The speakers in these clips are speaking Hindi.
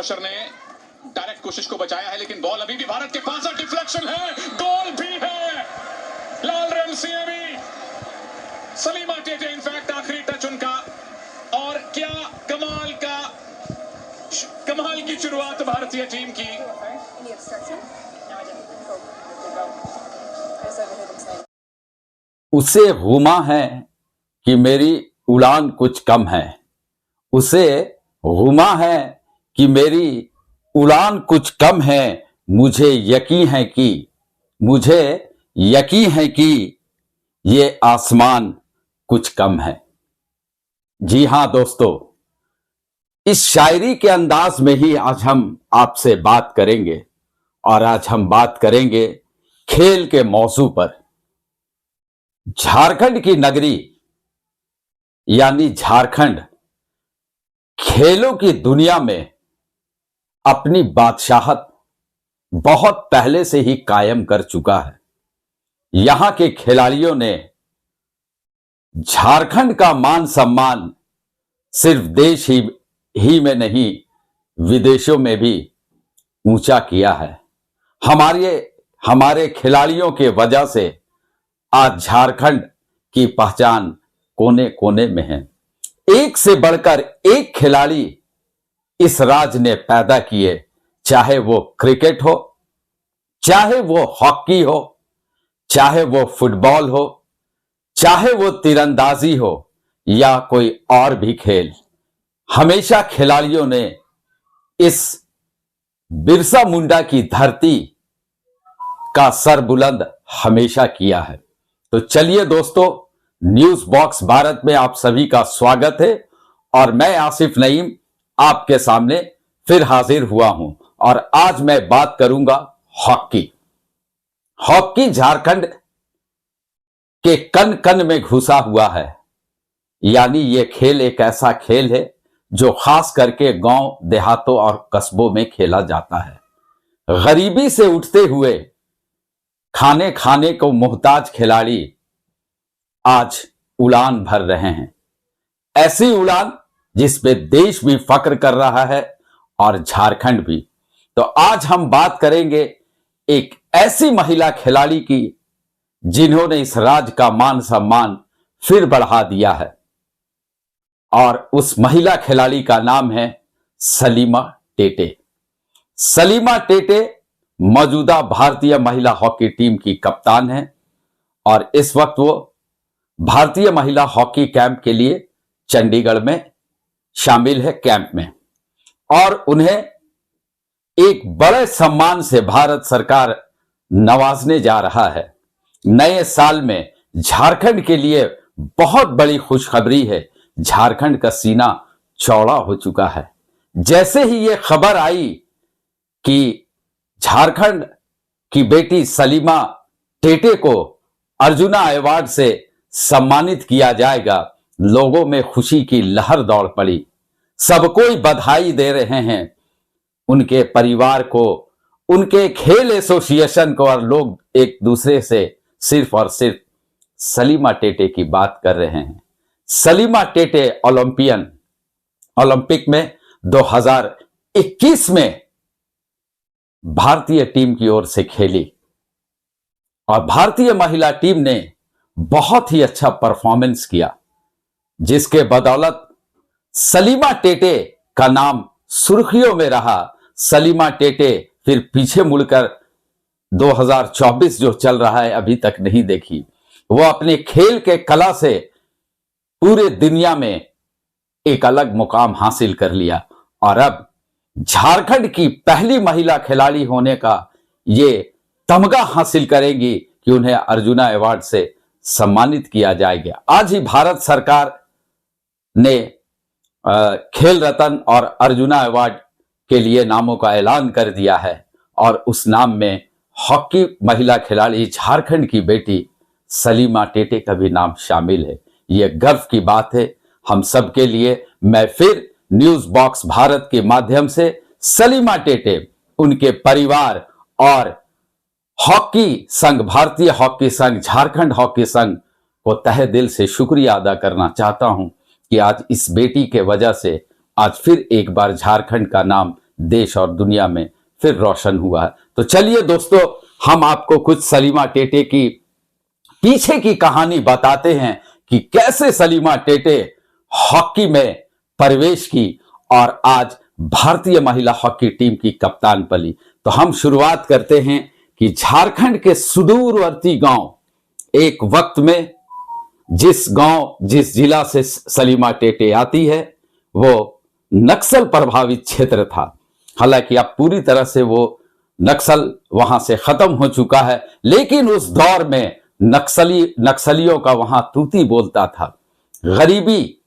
अशर ने डायरेक्ट कोशिश को बचाया है, लेकिन बॉल अभी भी भारत के पास है। डिफ्लेक्शन है, गोल भी है। लाल रेमसियामी, सलीमा टेटे इनफैक्ट आखिरी टच उनका। और क्या कमाल की शुरुआत भारतीय टीम की। उसे गुमा है कि मेरी उड़ान कुछ कम है, उसे गुमा है कि मेरी उड़ान कुछ कम है। मुझे यकीन है कि ये आसमान कुछ कम है। जी हां दोस्तों, इस शायरी के अंदाज में ही आज हम आपसे बात करेंगे, और आज हम बात करेंगे खेल के मौजू पर। झारखंड की नगरी यानी झारखंड खेलों की दुनिया में अपनी बादशाहत बहुत पहले से ही कायम कर चुका है। यहां के खिलाड़ियों ने झारखंड का मान सम्मान सिर्फ देश ही में नहीं, विदेशों में भी ऊंचा किया है। हमारे खिलाड़ियों के वजह से आज झारखंड की पहचान कोने कोने में है। एक से बढ़कर एक खिलाड़ी इस राज्य ने पैदा किए, चाहे वो क्रिकेट हो, चाहे वो हॉकी हो, चाहे वो फुटबॉल हो, चाहे वो तीरंदाजी हो या कोई और भी खेल। हमेशा खिलाड़ियों ने इस बिरसा मुंडा की धरती का सर बुलंद हमेशा किया है। तो चलिए दोस्तों, न्यूज बॉक्स भारत में आप सभी का स्वागत है, और मैं आसिफ नईम आपके सामने फिर हाजिर हुआ हूं। और आज मैं बात करूंगा हॉकी। हॉकी झारखंड के कन कन में घुसा हुआ है। यानी ये खेल एक ऐसा खेल है जो खास करके गांव देहातों और कस्बों में खेला जाता है। गरीबी से उठते हुए खाने को मोहताज खिलाड़ी आज उड़ान भर रहे हैं। ऐसी उड़ान जिस पे देश भी फक्र कर रहा है और झारखंड भी। तो आज हम बात करेंगे एक ऐसी महिला खिलाड़ी की जिन्होंने इस राज्य का मान सम्मान फिर बढ़ा दिया है, और उस महिला खिलाड़ी का नाम है सलीमा टेटे। सलीमा टेटे मौजूदा भारतीय महिला हॉकी टीम की कप्तान है, और इस वक्त वो भारतीय महिला हॉकी कैंप के लिए चंडीगढ़ में शामिल है कैंप में। और उन्हें एक बड़े सम्मान से भारत सरकार नवाजने जा रहा है। नए साल में झारखंड के लिए बहुत बड़ी खुशखबरी है। झारखंड का सीना चौड़ा हो चुका है। जैसे ही ये खबर आई कि झारखंड की बेटी सलीमा टेटे को अर्जुना अवार्ड से सम्मानित किया जाएगा, लोगों में खुशी की लहर दौड़ पड़ी। सब कोई बधाई दे रहे हैं उनके परिवार को, उनके खेल एसोसिएशन को, और लोग एक दूसरे से सिर्फ और सिर्फ सलीमा टेटे की बात कर रहे हैं। सलीमा टेटे ओलंपिक में 2021 में भारतीय टीम की ओर से खेली, और भारतीय महिला टीम ने बहुत ही अच्छा परफॉर्मेंस किया, जिसके बदौलत सलीमा टेटे का नाम सुर्खियों में रहा। सलीमा टेटे फिर पीछे मुड़कर 2024 जो चल रहा है अभी तक नहीं देखी। वो अपने खेल के कला से पूरे दुनिया में एक अलग मुकाम हासिल कर लिया, और अब झारखंड की पहली महिला खिलाड़ी होने का ये तमगा हासिल करेंगी कि उन्हें अर्जुना अवार्ड से सम्मानित किया जाएगा। आज ही भारत सरकार ने खेल रत्न और अर्जुना अवार्ड के लिए नामों का ऐलान कर दिया है, और उस नाम में हॉकी महिला खिलाड़ी झारखंड की बेटी सलीमा टेटे का भी नाम शामिल है। यह गर्व की बात है हम सब के लिए। मैं फिर न्यूज बॉक्स भारत के माध्यम से सलीमा टेटे, उनके परिवार और हॉकी संघ, भारतीय हॉकी संघ, झारखंड हॉकी संघ को तहे दिल से शुक्रिया अदा करना चाहता हूं कि आज इस बेटी के वजह से आज फिर एक बार झारखंड का नाम देश और दुनिया में फिर रोशन हुआ है। तो चलिए दोस्तों, हम आपको कुछ सलीमा टेटे की पीछे की कहानी बताते हैं कि कैसे सलीमा टेटे हॉकी में प्रवेश की और आज भारतीय महिला हॉकी टीम की कप्तान बनी। तो हम शुरुआत करते हैं कि झारखंड के सुदूरवर्ती गांव, एक वक्त में जिस जिला से सलीमा टेटे आती है वो नक्सल प्रभावित क्षेत्र था। हालांकि अब पूरी तरह से वो नक्सल वहां से खत्म हो चुका है, लेकिन उस दौर में नक्सलियों का वहां तूती बोलता था। गरीबी,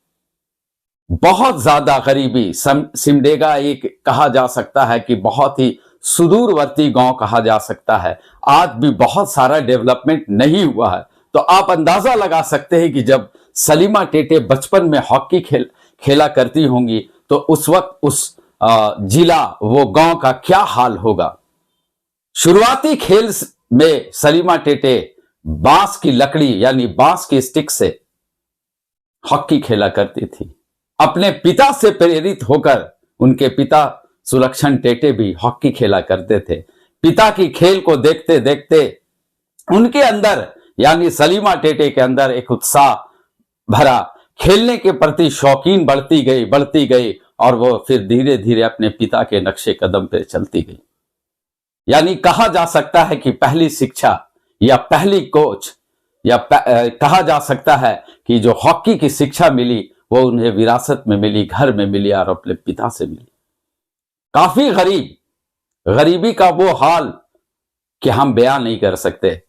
बहुत ज्यादा गरीबी, सिमडेगा एक कहा जा सकता है कि बहुत ही सुदूरवर्ती गांव कहा जा सकता है। आज भी बहुत सारा डेवलपमेंट नहीं हुआ है। तो आप अंदाजा लगा सकते हैं कि जब सलीमा टेटे बचपन में हॉकी खेला करती होंगी तो उस वक्त उस जिला, वो गांव का क्या हाल होगा। शुरुआती खेल में सलीमा टेटे बांस की लकड़ी यानी बांस की स्टिक से हॉकी खेला करती थी। अपने पिता से प्रेरित होकर उनके पिता सुलक्षण टेटे भी हॉकी खेला करते थे। पिता की खेल को देखते देखते उनके अंदर यानी सलीमा टेटे के अंदर एक उत्साह भरा, खेलने के प्रति शौकीन बढ़ती गई और वो फिर धीरे धीरे अपने पिता के नक्शे कदम पे चलती गई। यानी कहा जा सकता है कि पहली शिक्षा या पहली कोच या कहा जा सकता है कि जो हॉकी की शिक्षा मिली वो उन्हें विरासत में मिली, घर में मिली और अपने पिता से मिली। काफी गरीबी का वो हाल कि हम बयान नहीं कर सकते।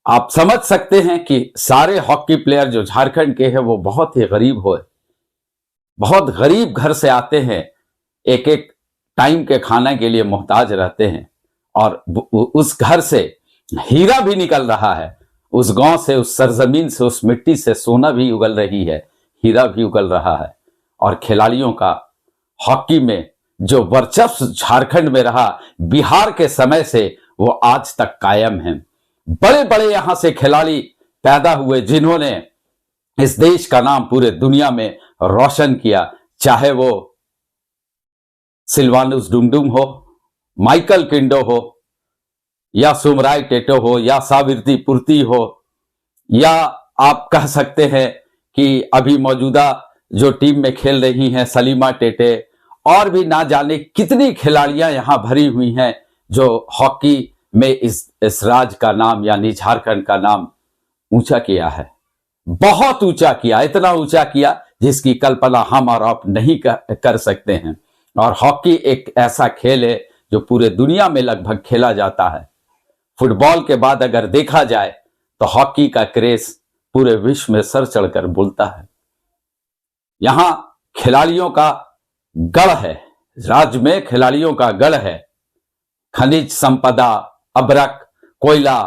आप समझ सकते हैं कि सारे हॉकी प्लेयर जो झारखंड के हैं वो बहुत ही गरीब बहुत गरीब घर से आते हैं, एक एक टाइम के खाना के लिए मोहताज रहते हैं और उस घर से हीरा भी निकल रहा है। उस गांव से, उस सरजमीन से, उस मिट्टी से सोना भी उगल रही है, हीरा भी उगल रहा है। और खिलाड़ियों का हॉकी में जो वर्चस्व झारखंड में रहा बिहार के समय से, वो आज तक कायम है। बड़े बड़े यहां से खिलाड़ी पैदा हुए जिन्होंने इस देश का नाम पूरे दुनिया में रोशन किया, चाहे वो सिल्वानुस डुंगडुंग हो, माइकल किंडो हो, या सुमराय टेटो हो, या सावित्री पुर्ती हो, या आप कह सकते हैं कि अभी मौजूदा जो टीम में खेल रही हैं सलीमा टेटे, और भी ना जाने कितनी खिलाड़ियां यहां भरी हुई हैं जो हॉकी में इस राज्य का नाम यानी झारखंड का नाम ऊंचा किया है। बहुत ऊंचा किया, इतना ऊंचा किया जिसकी कल्पना हम और आप नहीं कर सकते हैं। और हॉकी एक ऐसा खेल है जो पूरे दुनिया में लगभग खेला जाता है। फुटबॉल के बाद अगर देखा जाए तो हॉकी का क्रेज पूरे विश्व में सर चढ़कर बोलता है। यहां खिलाड़ियों का गढ़ है, राज्य में खिलाड़ियों का गढ़ है। खनिज संपदा, अभ्रक, कोयला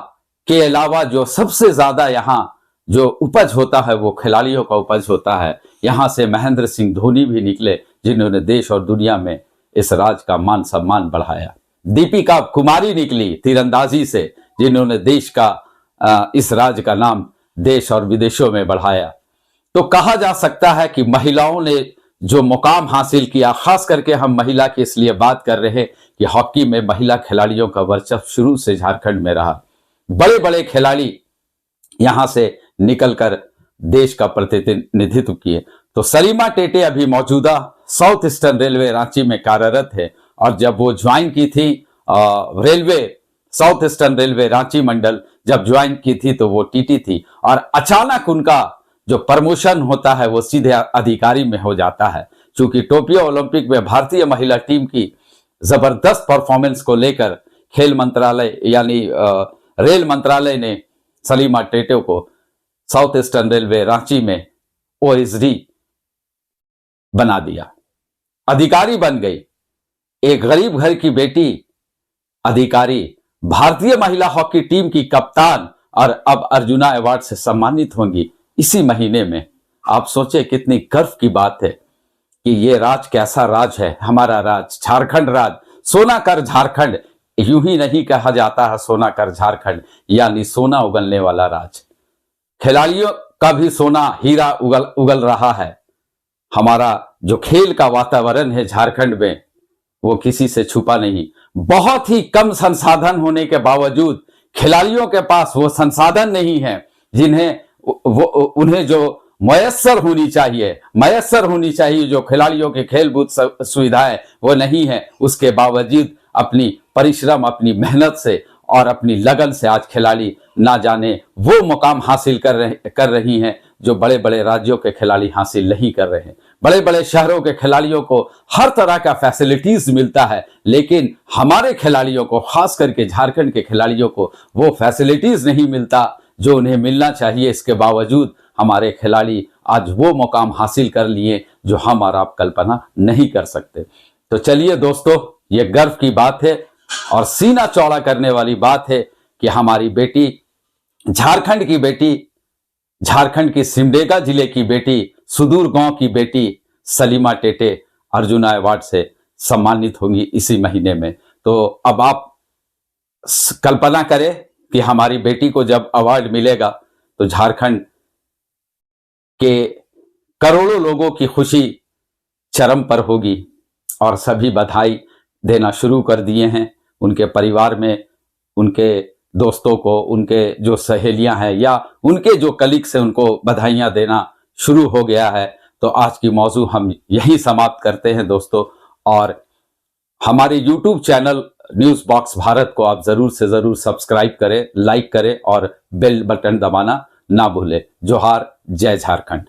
के अलावा जो सबसे ज्यादा यहां जो उपज होता है वो खिलाड़ियों का उपज होता है। यहां से महेंद्र सिंह धोनी भी निकले जिन्होंने देश और दुनिया में इस राज्य का मान सम्मान बढ़ाया। दीपिका कुमारी निकली तीरंदाजी से जिन्होंने देश का इस राज्य का नाम देश और विदेशों में बढ़ाया। तो कहा जा सकता है कि महिलाओं ने जो मुकाम हासिल किया, खास करके हम महिला की इसलिए बात कर रहे हैं कि हॉकी में महिला खिलाड़ियों का वर्चस्व शुरू से झारखंड में रहा। बड़े बड़े खिलाड़ी यहां से निकलकर देश का प्रतिनिधित्व किए। तो सलीमा टेटे अभी मौजूदा साउथ ईस्टर्न रेलवे रांची में कार्यरत है और जब वो ज्वाइन की थी railway, south eastern railway Ranchi मंडल जब ज्वाइन की थी तो वो टीटी थी और अचानक उनका जो प्रमोशन होता है वो सीधे अधिकारी में हो जाता है। चूंकि टोक्यो ओलंपिक में भारतीय महिला टीम की जबरदस्त परफॉर्मेंस को लेकर खेल मंत्रालय यानी रेल मंत्रालय ने सलीमा टेटे को साउथ ईस्टर्न रेलवे रांची में ओएसडी बना दिया, अधिकारी बन गई। एक गरीब घर की बेटी अधिकारी, भारतीय महिला हॉकी टीम की कप्तान और अब अर्जुना अवार्ड से सम्मानित होंगी इसी महीने में। आप सोचे कितनी गर्व की बात है कि ये राज कैसा राज है, हमारा राज, झारखंड राज, सोना कर झारखंड। यूं ही नहीं कहा जाता है सोना कर झारखंड, यानी सोना उगलने वाला राज। खिलाड़ियों का भी सोना हीरा उगल रहा है। हमारा जो खेल का वातावरण है झारखंड में वो किसी से छुपा नहीं। बहुत ही कम संसाधन होने के बावजूद खिलाड़ियों के पास वो संसाधन नहीं है जिन्हें उन्हें जो मयस्सर होनी चाहिए जो खिलाड़ियों के खेलकूद सुविधाएं वो नहीं है। उसके बावजूद अपनी परिश्रम, अपनी मेहनत से और अपनी लगन से आज खिलाड़ी ना जाने वो मुकाम हासिल कर रही हैं जो बड़े बड़े राज्यों के खिलाड़ी हासिल नहीं कर रहे हैं। बड़े बड़े शहरों के खिलाड़ियों को हर तरह का फैसिलिटीज मिलता है, लेकिन हमारे खिलाड़ियों को, खास करके झारखंड के खिलाड़ियों को वो फैसिलिटीज नहीं मिलता जो उन्हें मिलना चाहिए। इसके बावजूद हमारे खिलाड़ी आज वो मुकाम हासिल कर लिए जो हम और आप कल्पना नहीं कर सकते। तो चलिए दोस्तों, ये गर्व की बात है और सीना चौड़ा करने वाली बात है कि हमारी बेटी, झारखंड की बेटी, झारखंड की सिमडेगा जिले की बेटी, सुदूर गांव की बेटी सलीमा टेटे अर्जुना अवार्ड से सम्मानित होंगी इसी महीने में। तो अब आप कल्पना करें कि हमारी बेटी को जब अवार्ड मिलेगा तो झारखंड के करोड़ों लोगों की खुशी चरम पर होगी और सभी बधाई देना शुरू कर दिए हैं। उनके परिवार में उनके दोस्तों को, उनके जो सहेलियां हैं या उनके जो कलीग्स हैं उनको बधाइयां देना शुरू हो गया है। तो आज की मौजू हम यही समाप्त करते हैं दोस्तों, और हमारे YouTube channel news box Bharat को आप जरूर से जरूर सब्सक्राइब करें, लाइक करें और बेल बटन दबाना ना भूलें। जोहार, जय झारखंड।